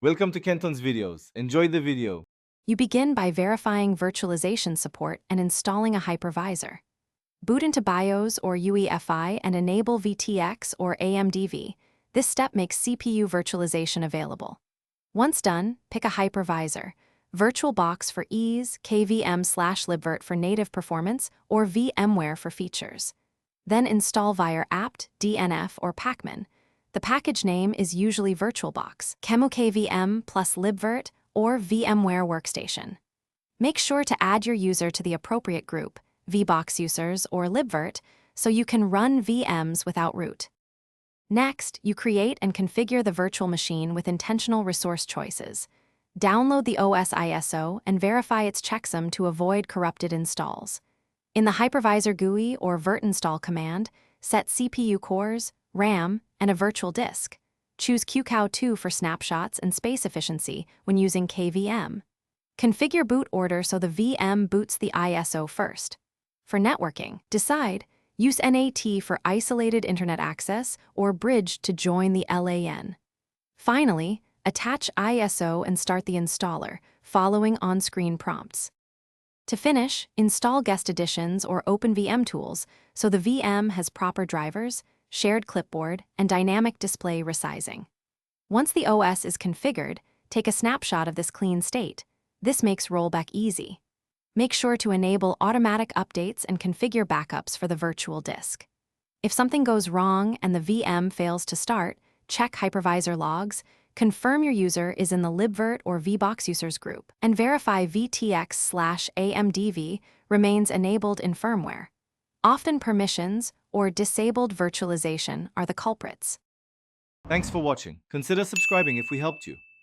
Welcome to Kenton's videos. Enjoy the video. You begin by verifying virtualization support and installing a hypervisor. Boot into BIOS or UEFI and enable VTX or AMDV. This step makes CPU virtualization available. Once done, pick a hypervisor. VirtualBox for ease, KVM/libvirt for native performance, or VMware for features. Then install via apt, DNF, or pacman. The package name is usually VirtualBox, KVM plus libvirt, or VMware Workstation. Make sure to add your user to the appropriate group, VBox users or libvirt, so you can run VMs without root. Next, you create and configure the virtual machine with intentional resource choices. Download the OS ISO and verify its checksum to avoid corrupted installs. In the hypervisor GUI or virtinstall command, set CPU cores, RAM, and a virtual disk. Choose QCOW2 for snapshots and space efficiency when using KVM. Configure boot order so the VM boots the ISO first. For networking, decide, use NAT for isolated internet access or bridge to join the LAN. Finally, attach ISO and start the installer, following on-screen prompts. To finish, install guest editions or OpenVM tools so the VM has proper drivers, shared clipboard, and dynamic display resizing. Once the OS is configured, take a snapshot of this clean state. This makes rollback easy. Make sure to enable automatic updates and configure backups for the virtual disk. If something goes wrong and the VM fails to start, check hypervisor logs, confirm your user is in the libvirt or VBox users group, and verify VTX/AMDV remains enabled in firmware. Often permissions or disabled virtualization are the culprits. Thanks for watching. Consider subscribing if we helped you.